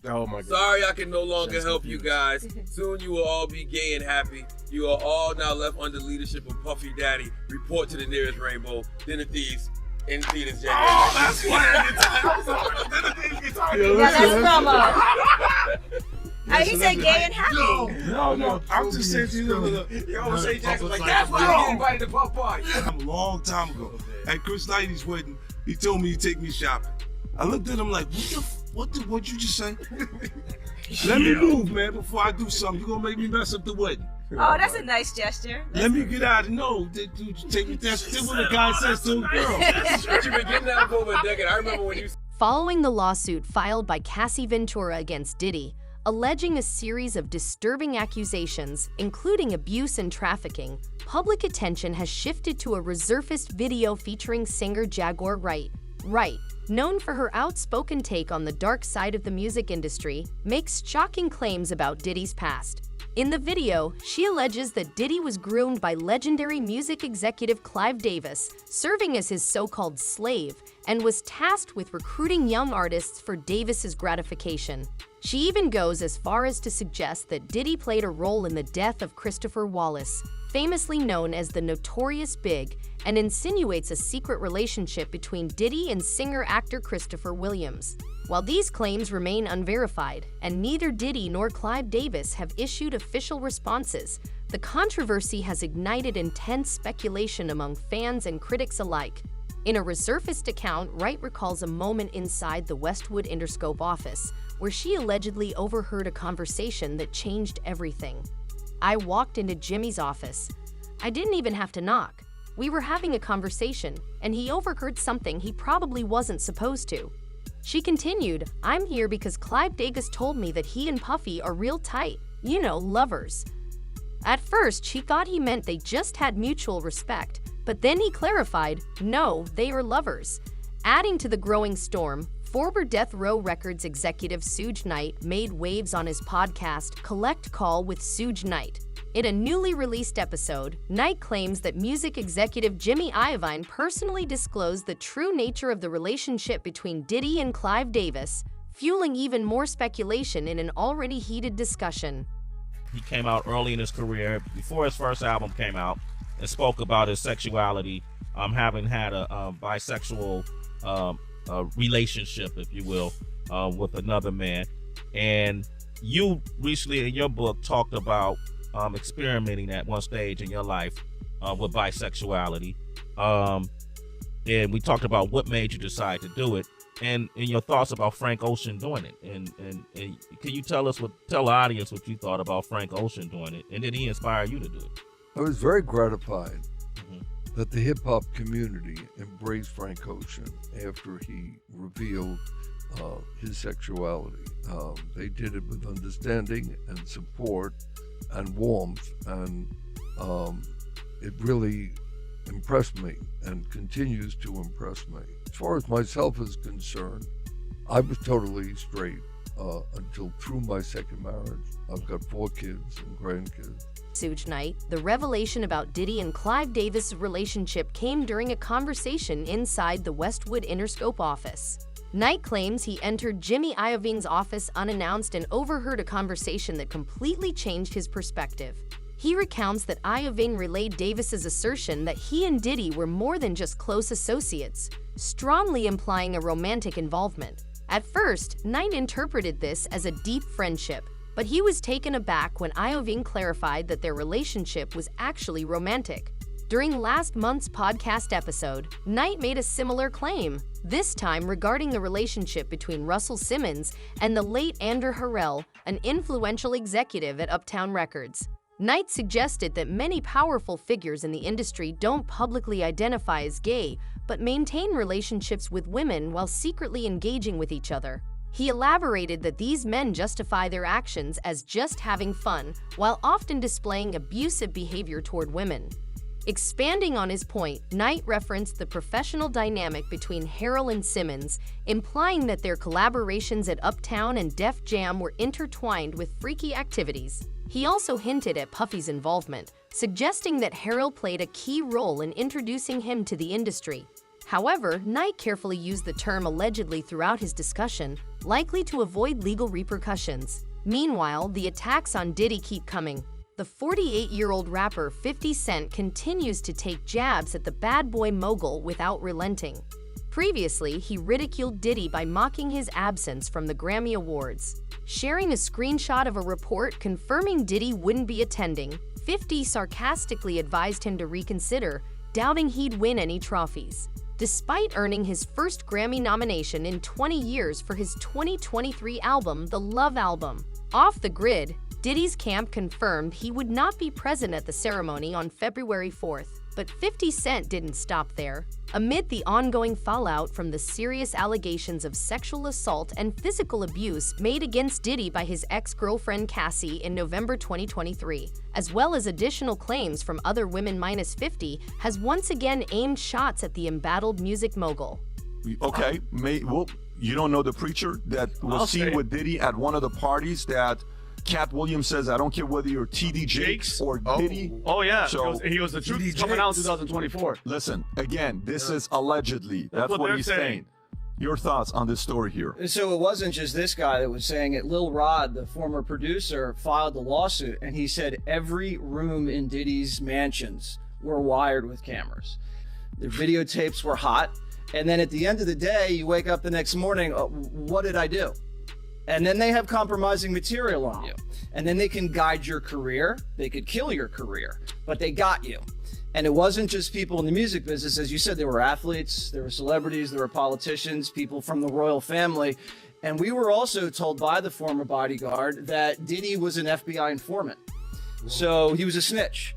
Oh my God. Sorry I can no longer help you guys. Soon you will all be gay and happy. You are all now left under leadership of Puffy Daddy. Report to the nearest rainbow. Dinner Thieves in theaters January. Oh, that's what Yeah, that's promo. He said gay and happy. No. I'm just saying to you, look. Yo, Shay Jackson like, that's why I get invited to Puff Party. A long time ago, at Chris Lighty's wedding, he told me he'd take me shopping. I looked at him like, what you just say? Let me move, man, before I do something. You're gonna make me mess up the wedding. Oh, that's a nice gesture. Let me get out and know. Dude, take me. That's what a guy says to a girl. You've been getting that for over a decade. I remember when you... Following the lawsuit filed by Cassie Ventura against Diddy, alleging a series of disturbing accusations, including abuse and trafficking, public attention has shifted to a resurfaced video featuring singer Jaguar Wright. Wright, known for her outspoken take on the dark side of the music industry, makes shocking claims about Diddy's past. In the video, she alleges that Diddy was groomed by legendary music executive Clive Davis, serving as his so-called slave, and was tasked with recruiting young artists for Davis's gratification. She even goes as far as to suggest that Diddy played a role in the death of Christopher Wallace, famously known as the Notorious Big, and insinuates a secret relationship between Diddy and singer-actor Christopher Williams. While these claims remain unverified, and neither Diddy nor Clive Davis have issued official responses, the controversy has ignited intense speculation among fans and critics alike. In a resurfaced account, Wright recalls a moment inside the Westwood Interscope office, where she allegedly overheard a conversation that changed everything. "I walked into Jimmy's office. I didn't even have to knock. We were having a conversation, and he overheard something he probably wasn't supposed to." She continued, "I'm here because Clive Davis told me that he and Puffy are real tight, lovers. At first, she thought he meant they just had mutual respect, but then he clarified, no, they are lovers." Adding to the growing storm, former Death Row Records executive Suge Knight made waves on his podcast Collect Call with Suge Knight. In a newly released episode, Knight claims that music executive Jimmy Iovine personally disclosed the true nature of the relationship between Diddy and Clive Davis, fueling even more speculation in an already heated discussion. He came out early in his career, before his first album came out, and spoke about his sexuality, having had a bisexual relationship, if you will, with another man. And you recently in your book talked about experimenting at one stage in your life with bisexuality. And we talked about what made you decide to do it, and your thoughts about Frank Ocean doing it. And can you tell the audience what you thought about Frank Ocean doing it, and did he inspire you to do it? I was very gratified that the hip-hop community embraced Frank Ocean after he revealed his sexuality. They did it with understanding and support and warmth, and it really impressed me and continues to impress me. As far as myself is concerned, I was totally straight until through my second marriage. I've got 4 kids and grandkids. Suge Knight, the revelation about Diddy and Clive Davis' relationship came during a conversation inside the Westwood Interscope office. Knight claims he entered Jimmy Iovine's office unannounced and overheard a conversation that completely changed his perspective. He recounts that Iovine relayed Davis's assertion that he and Diddy were more than just close associates, strongly implying a romantic involvement. At first, Knight interpreted this as a deep friendship, but he was taken aback when Iovine clarified that their relationship was actually romantic. During last month's podcast episode, Knight made a similar claim, this time regarding the relationship between Russell Simmons and the late Andrew Harrell, an influential executive at Uptown Records. Knight suggested that many powerful figures in the industry don't publicly identify as gay, but maintain relationships with women while secretly engaging with each other. He elaborated that these men justify their actions as just having fun, while often displaying abusive behavior toward women. Expanding on his point, Knight referenced the professional dynamic between Harrell and Simmons, implying that their collaborations at Uptown and Def Jam were intertwined with freaky activities. He also hinted at Puffy's involvement, suggesting that Harrell played a key role in introducing him to the industry. However, Knight carefully used the term allegedly throughout his discussion, likely to avoid legal repercussions. Meanwhile, the attacks on Diddy keep coming. The 48-year-old rapper 50 Cent continues to take jabs at the bad boy mogul without relenting. Previously, he ridiculed Diddy by mocking his absence from the Grammy Awards. Sharing a screenshot of a report confirming Diddy wouldn't be attending, 50 sarcastically advised him to reconsider, doubting he'd win any trophies. Despite earning his first Grammy nomination in 20 years for his 2023 album, The Love Album. Off the grid, Diddy's camp confirmed he would not be present at the ceremony on February 4th. But 50 Cent didn't stop there. Amid the ongoing fallout from the serious allegations of sexual assault and physical abuse made against Diddy by his ex-girlfriend Cassie in November 2023, as well as additional claims from other women, 50 has once again aimed shots at the embattled music mogul. Okay, well, you don't know the preacher that was seen with Diddy at one of the parties that Cat Williams says, I don't care whether you're TD Jakes or Diddy. Oh, yeah. So, he was the truth coming out in 2024. Listen, again, this is allegedly. That's what he's saying. Your thoughts on this story here? So it wasn't just this guy that was saying it. Lil Rod, the former producer, filed the lawsuit, and he said every room in Diddy's mansions were wired with cameras. The videotapes were hot. And then at the end of the day, you wake up the next morning, what did I do? And then they have compromising material on you. And then they can guide your career. They could kill your career, but they got you. And it wasn't just people in the music business. As you said, there were athletes, there were celebrities, there were politicians, people from the royal family. And we were also told by the former bodyguard that Diddy was an FBI informant. So he was a snitch.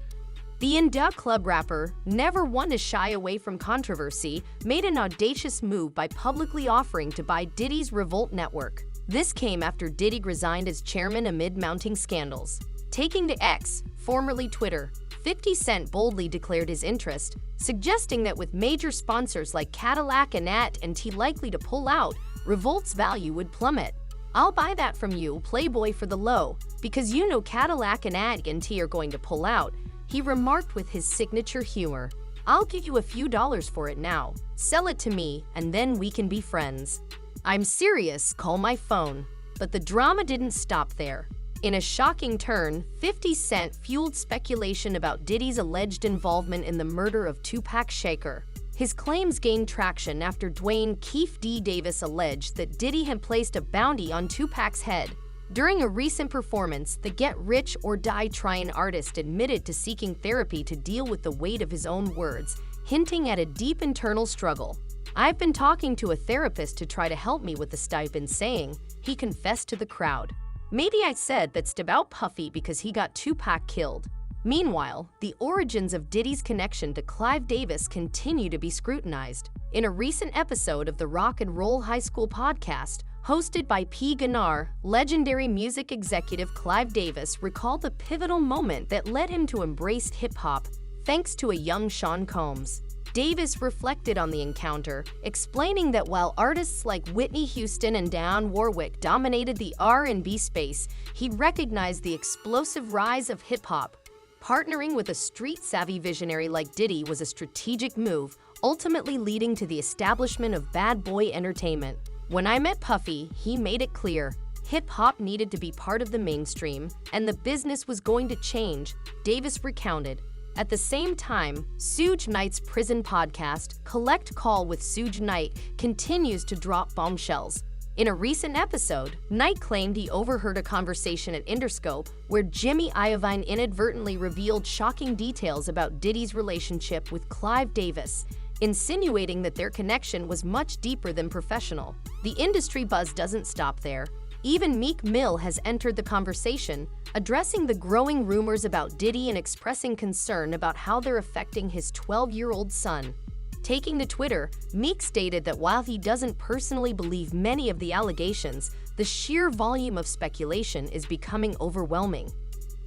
The In Da Club rapper, never one to shy away from controversy, made an audacious move by publicly offering to buy Diddy's Revolt network. This came after Diddy resigned as chairman amid mounting scandals. Taking to X, formerly Twitter, 50 Cent boldly declared his interest, suggesting that with major sponsors like Cadillac and AT&T likely to pull out, Revolt's value would plummet. I'll buy that from you, Playboy, for the low, because you know Cadillac and AT&T are going to pull out, he remarked with his signature humor. I'll give you a few dollars for it now. Sell it to me, and then we can be friends. I'm serious, call my phone. But the drama didn't stop there. In a shocking turn, 50 Cent fueled speculation about Diddy's alleged involvement in the murder of Tupac Shakur. His claims gained traction after Dwayne Keefe D. Davis alleged that Diddy had placed a bounty on Tupac's head. During a recent performance, the Get Rich or Die Tryin' artist admitted to seeking therapy to deal with the weight of his own words, hinting at a deep internal struggle. I've been talking to a therapist to try to help me with the stuff I've been saying, he confessed to the crowd. Maybe I said that's about Puffy because he got Tupac killed. Meanwhile, the origins of Diddy's connection to Clive Davis continue to be scrutinized. In a recent episode of the Rock and Roll High School podcast, hosted by P. Gunnar, legendary music executive Clive Davis recalled the pivotal moment that led him to embrace hip-hop, thanks to a young Sean Combs. Davis reflected on the encounter, explaining that while artists like Whitney Houston and Dionne Warwick dominated the R&B space, he'd recognized the explosive rise of hip-hop. Partnering with a street-savvy visionary like Diddy was a strategic move, ultimately leading to the establishment of Bad Boy Entertainment. When I met Puffy, he made it clear, hip-hop needed to be part of the mainstream, and the business was going to change, Davis recounted. At the same time, Suge Knight's prison podcast, Collect Call with Suge Knight, continues to drop bombshells. In a recent episode, Knight claimed he overheard a conversation at Interscope where Jimmy Iovine inadvertently revealed shocking details about Diddy's relationship with Clive Davis, insinuating that their connection was much deeper than professional. The industry buzz doesn't stop there. Even Meek Mill has entered the conversation, addressing the growing rumors about Diddy and expressing concern about how they're affecting his 12-year-old son. Taking to Twitter, Meek stated that while he doesn't personally believe many of the allegations, the sheer volume of speculation is becoming overwhelming.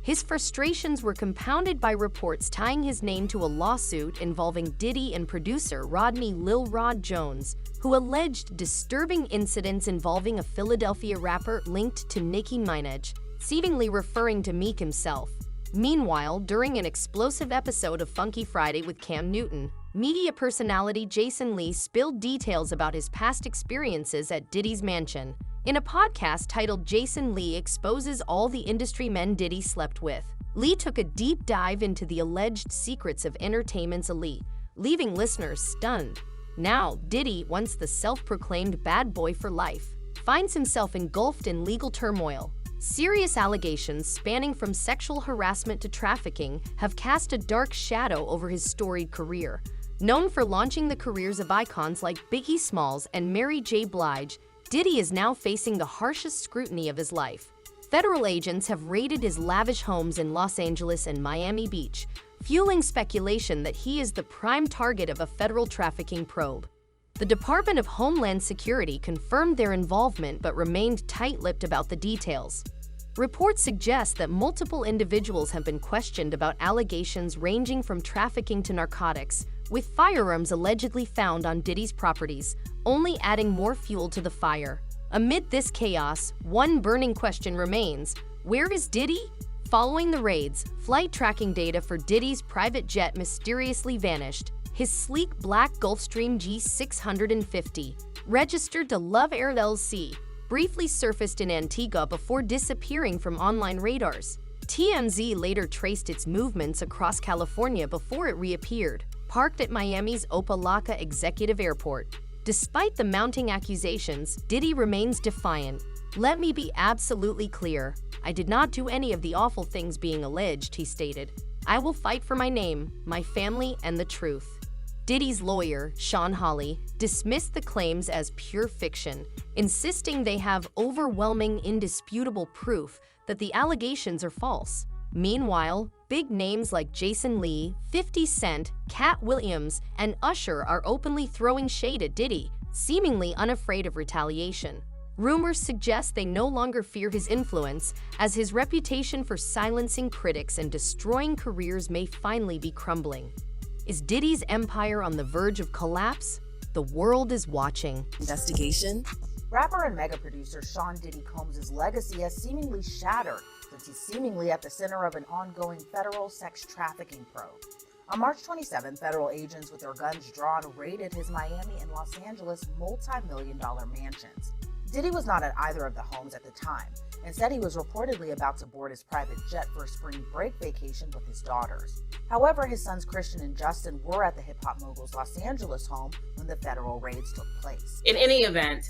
His frustrations were compounded by reports tying his name to a lawsuit involving Diddy and producer Rodney Lil Rod Jones, who alleged disturbing incidents involving a Philadelphia rapper linked to Nicki Minaj, seemingly referring to Meek himself. Meanwhile, during an explosive episode of Funky Friday with Cam Newton, media personality Jason Lee spilled details about his past experiences at Diddy's mansion. In a podcast titled Jason Lee Exposes All the Industry Men Diddy Slept With, Lee took a deep dive into the alleged secrets of entertainment's elite, leaving listeners stunned. Now, Diddy, once the self-proclaimed bad boy for life, finds himself engulfed in legal turmoil. Serious allegations spanning from sexual harassment to trafficking have cast a dark shadow over his storied career. Known for launching the careers of icons like Biggie Smalls and Mary J. Blige, Diddy is now facing the harshest scrutiny of his life. Federal agents have raided his lavish homes in Los Angeles and Miami Beach, fueling speculation that he is the prime target of a federal trafficking probe. The Department of Homeland Security confirmed their involvement but remained tight-lipped about the details. Reports suggest that multiple individuals have been questioned about allegations ranging from trafficking to narcotics, with firearms allegedly found on Diddy's properties, only adding more fuel to the fire. Amid this chaos, one burning question remains: where is Diddy? Following the raids, flight tracking data for Diddy's private jet mysteriously vanished. His sleek black Gulfstream G650, registered to Love Air LLC, briefly surfaced in Antigua before disappearing from online radars. TMZ later traced its movements across California before it reappeared, parked at Miami's Opa-locka Executive Airport. Despite the mounting accusations, Diddy remains defiant. "Let me be absolutely clear. I did not do any of the awful things being alleged," he stated. "I will fight for my name, my family, and the truth." Diddy's lawyer, Sean Hawley, dismissed the claims as pure fiction, insisting they have overwhelming, indisputable proof that the allegations are false. Meanwhile, big names like Jason Lee, 50 Cent, Cat Williams, and Usher are openly throwing shade at Diddy, seemingly unafraid of retaliation. Rumors suggest they no longer fear his influence, as his reputation for silencing critics and destroying careers may finally be crumbling. Is Diddy's empire on the verge of collapse? The world is watching. Investigation. Rapper and mega producer Sean Diddy Combs' legacy has seemingly shattered since he's seemingly at the center of an ongoing federal sex trafficking probe. On March 27, federal agents with their guns drawn raided his Miami and Los Angeles multi-million-dollar mansions. Diddy was not at either of the homes at the time. Instead, he was reportedly about to board his private jet for a spring break vacation with his daughters. However, his sons Christian and Justin were at the hip-hop mogul's Los Angeles home when the federal raids took place. In any event,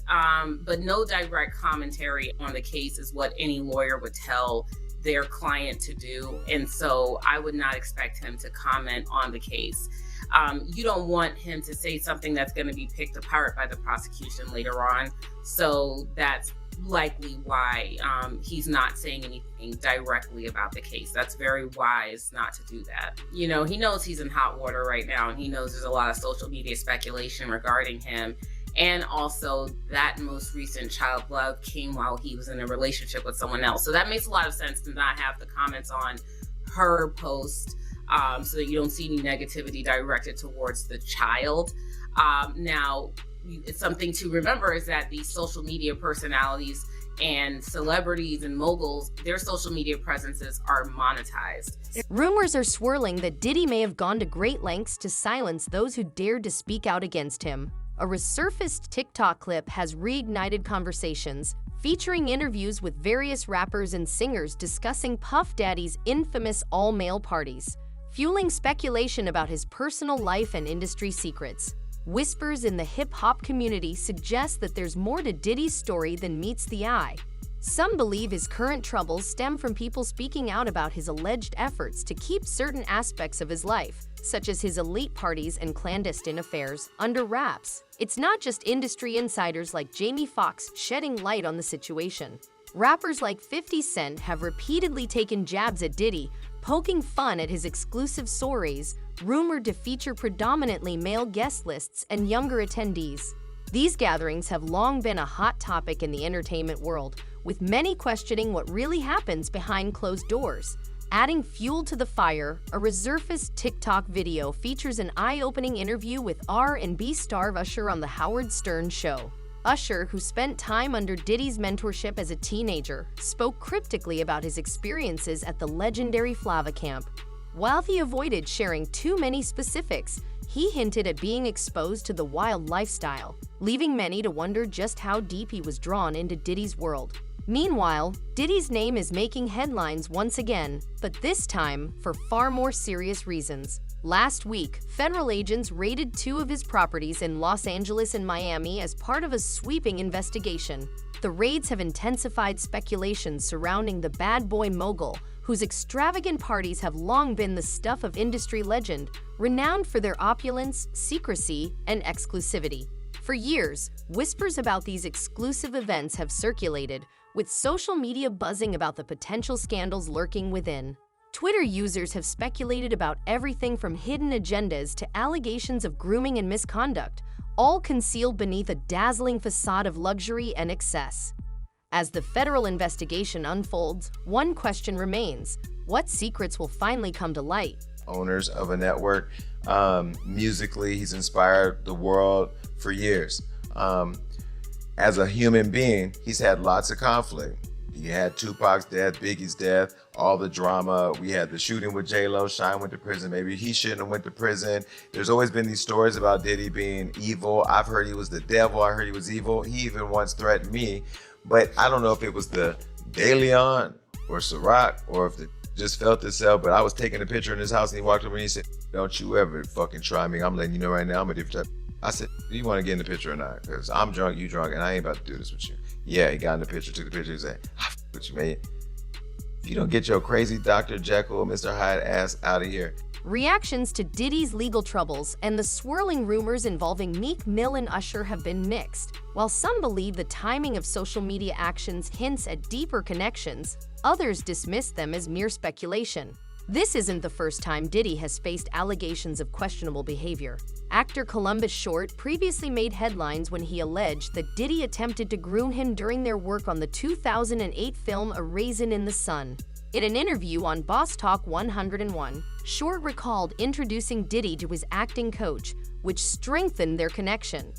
but no direct commentary on the case is what any lawyer would tell their client to do. And so I would not expect him to comment on the case. You don't want him to say something that's going to be picked apart by the prosecution later on. So that's likely why he's not saying anything directly about the case. That's very wise not to do that. You know, he knows he's in hot water right now, and he knows there's a lot of social media speculation regarding him. And also that most recent child love came while he was in a relationship with someone else. So that makes a lot of sense to not have the comments on her post, so that you don't see any negativity directed towards the child. Now, it's something to remember is that these social media personalities and celebrities and moguls, their social media presences are monetized. Rumors are swirling that Diddy may have gone to great lengths to silence those who dared to speak out against him. A resurfaced TikTok clip has reignited conversations, featuring interviews with various rappers and singers discussing Puff Daddy's infamous all-male parties, fueling speculation about his personal life and industry secrets. Whispers in the hip-hop community suggest that there's more to Diddy's story than meets the eye. Some believe his current troubles stem from people speaking out about his alleged efforts to keep certain aspects of his life, such as his elite parties and clandestine affairs, under wraps. It's not just industry insiders like Jamie Foxx shedding light on the situation. Rappers like 50 Cent have repeatedly taken jabs at Diddy, poking fun at his exclusive soirees, rumored to feature predominantly male guest lists and younger attendees. These gatherings have long been a hot topic in the entertainment world, with many questioning what really happens behind closed doors. Adding fuel to the fire, a resurfaced TikTok video features an eye-opening interview with R&B star Usher on The Howard Stern Show. Usher, who spent time under Diddy's mentorship as a teenager, spoke cryptically about his experiences at the legendary Flava Camp. While he avoided sharing too many specifics, he hinted at being exposed to the wild lifestyle, leaving many to wonder just how deep he was drawn into Diddy's world. Meanwhile, Diddy's name is making headlines once again, but this time for far more serious reasons. Last week, federal agents raided 2 of his properties in Los Angeles and Miami as part of a sweeping investigation. The raids have intensified speculation surrounding the bad boy mogul, whose extravagant parties have long been the stuff of industry legend, renowned for their opulence, secrecy, and exclusivity. For years, whispers about these exclusive events have circulated, with social media buzzing about the potential scandals lurking within. Twitter users have speculated about everything from hidden agendas to allegations of grooming and misconduct, all concealed beneath a dazzling facade of luxury and excess. As the federal investigation unfolds, one question remains: what secrets will finally come to light? Owners of a network. Musically, he's inspired the world for years. As a human being, he's had lots of conflict. He had Tupac's death, Biggie's death, all the drama. We had the shooting with J-Lo. Shine went to prison. Maybe he shouldn't have went to prison. There's always been these stories about Diddy being evil. I've heard he was the devil. I heard he was evil. He even once threatened me. But I don't know if it was the De Leon or Ciroc or if it just felt itself. But I was taking a picture in his house and he walked over and he said, "Don't you ever fucking try me. I'm letting you know right now I'm a different type." I said, "Do you want to get in the picture or not? Because I'm drunk, you drunk, and I ain't about to do this with you." Yeah, he got in the picture, took the picture, he said, "I f with you, man. If you don't get your crazy Dr. Jekyll, Mr. Hyde ass out of here." Reactions to Diddy's legal troubles and the swirling rumors involving Meek Mill and Usher have been mixed. While some believe the timing of social media actions hints at deeper connections, others dismiss them as mere speculation. This isn't the first time Diddy has faced allegations of questionable behavior. Actor Columbus Short previously made headlines when he alleged that Diddy attempted to groom him during their work on the 2008 film A Raisin in the Sun. In an interview on Boss Talk 101, Short recalled introducing Diddy to his acting coach, which strengthened their connection.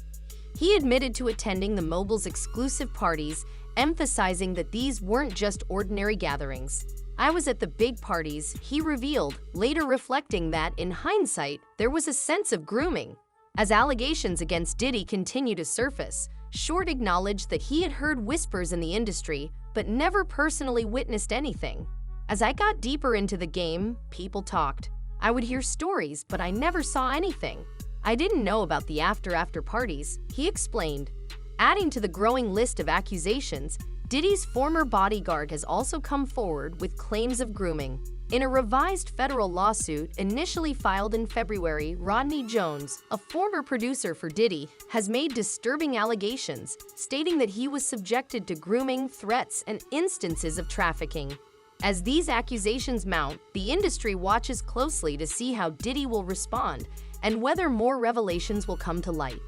He admitted to attending the mogul's exclusive parties, emphasizing that these weren't just ordinary gatherings. "I was at the big parties," he revealed, later reflecting that, in hindsight, there was a sense of grooming. As allegations against Diddy continue to surface, Short acknowledged that he had heard whispers in the industry, but never personally witnessed anything. "As I got deeper into the game, people talked. I would hear stories, but I never saw anything. I didn't know about the after parties," he explained. Adding to the growing list of accusations, Diddy's former bodyguard has also come forward with claims of grooming. In a revised federal lawsuit initially filed in February, Rodney Jones, a former producer for Diddy, has made disturbing allegations, stating that he was subjected to grooming, threats, and instances of trafficking. As these accusations mount, the industry watches closely to see how Diddy will respond and whether more revelations will come to light.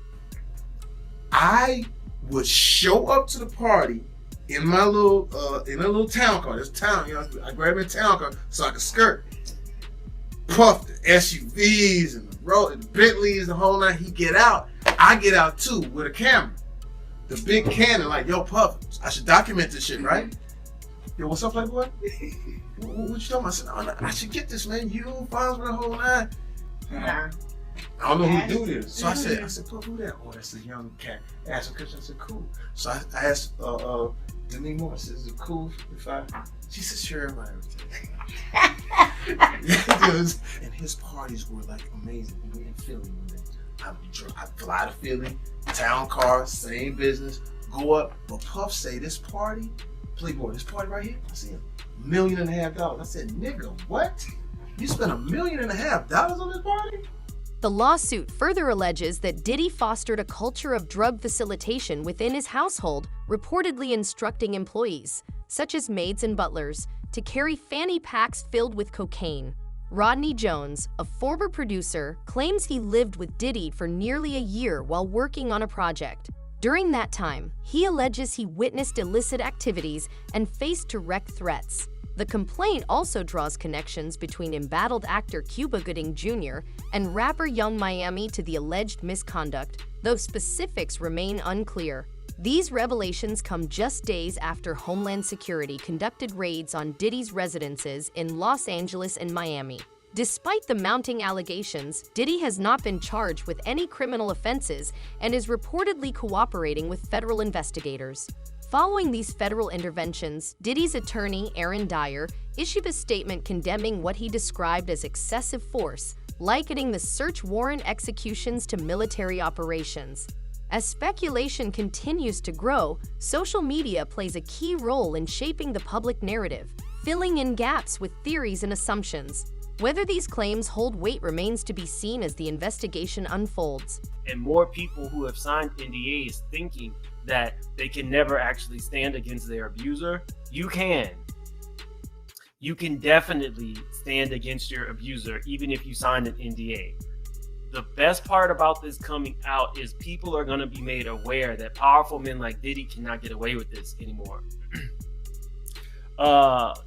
I would show up to the party in my little town car. This town, I grab my town car so I could skirt. Puff the SUVs and the Bentleys, the whole night. He get out. I get out too with a camera. The big Canon, like, "Yo, Puff, I should document this shit, right?" "Yo, what's up, Playboy?" What you talking about? I said, "No, I should get this, man. You files with the whole nine." I don't know who to do this. So I said, "Puff, who that?" "Oh, that's a young cat." I asked him Christian. I said, "Cool." So I asked Demi Moore, I said, "Is it cool if I?" She said, "Sure, whatever." And his parties were like amazing. We were in Philly one day. I fly to Philly, town car, same business, go up. But Puff say, "This party, Playboy, this party right here," I said, $1.5 million. I said, "Nigga, what? You spent $1.5 million on this party?" The lawsuit further alleges that Diddy fostered a culture of drug facilitation within his household, reportedly instructing employees, such as maids and butlers, to carry fanny packs filled with cocaine. Rodney Jones, a former producer, claims he lived with Diddy for nearly a year while working on a project. During that time, he alleges he witnessed illicit activities and faced direct threats. The complaint also draws connections between embattled actor Cuba Gooding Jr. and rapper Young Miami to the alleged misconduct, though specifics remain unclear. These revelations come just days after Homeland Security conducted raids on Diddy's residences in Los Angeles and Miami. Despite the mounting allegations, Diddy has not been charged with any criminal offenses and is reportedly cooperating with federal investigators. Following these federal interventions, Diddy's attorney, Aaron Dyer, issued a statement condemning what he described as excessive force, likening the search warrant executions to military operations. As speculation continues to grow, social media plays a key role in shaping the public narrative, filling in gaps with theories and assumptions. Whether these claims hold weight remains to be seen as the investigation unfolds. And more people who have signed NDAs thinking that they can never actually stand against their abuser, you can. You can definitely stand against your abuser even if you signed an NDA. The best part about this coming out is people are going to be made aware that powerful men like Diddy cannot get away with this anymore.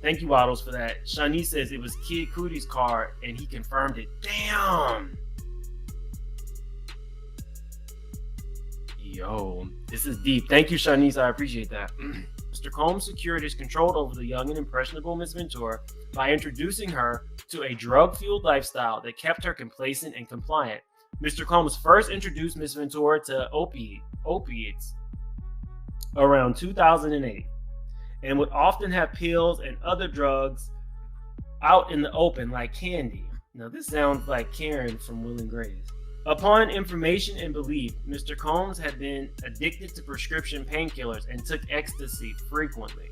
Thank you, Waddles, for that. Shanice says it was Kid Cudi's car and he confirmed it. Damn. Yo, this is deep. Thank you, Shanice. I appreciate that. Mr. Combs secured his control over the young and impressionable Miss Ventura by introducing her to a drug-fueled lifestyle that kept her complacent and compliant. Mr. Combs first introduced Miss Ventura to opiates around 2008 and would often have pills and other drugs out in the open like candy. Now this sounds like Karen from Will and Grace. Upon information and belief, Mr. Combs had been addicted to prescription painkillers and took ecstasy frequently.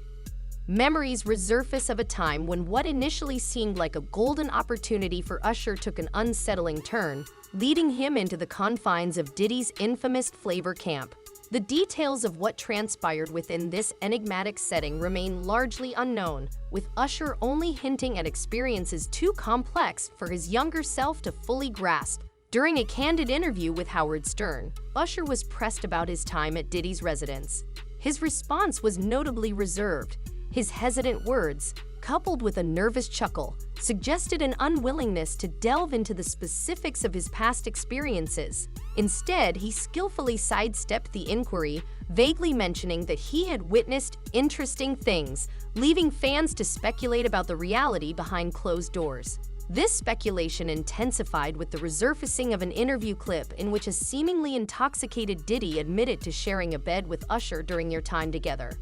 Memories resurface of a time when what initially seemed like a golden opportunity for Usher took an unsettling turn, leading him into the confines of Diddy's infamous Flavor Camp. The details of what transpired within this enigmatic setting remain largely unknown, with Usher only hinting at experiences too complex for his younger self to fully grasp. During a candid interview with Howard Stern, Usher was pressed about his time at Diddy's residence. His response was notably reserved. His hesitant words, coupled with a nervous chuckle, suggested an unwillingness to delve into the specifics of his past experiences. Instead, he skillfully sidestepped the inquiry, vaguely mentioning that he had witnessed interesting things, leaving fans to speculate about the reality behind closed doors. This speculation intensified with the resurfacing of an interview clip in which a seemingly intoxicated Diddy admitted to sharing a bed with Usher during their time together.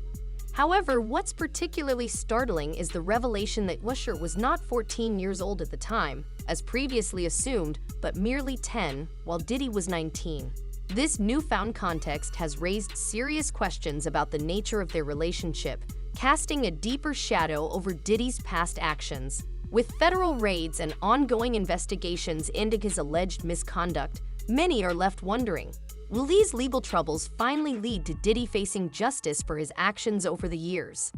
However, what's particularly startling is the revelation that Usher was not 14 years old at the time, as previously assumed, but merely 10, while Diddy was 19. This newfound context has raised serious questions about the nature of their relationship, casting a deeper shadow over Diddy's past actions. With federal raids and ongoing investigations into his alleged misconduct, many are left wondering, will these legal troubles finally lead to Diddy facing justice for his actions over the years?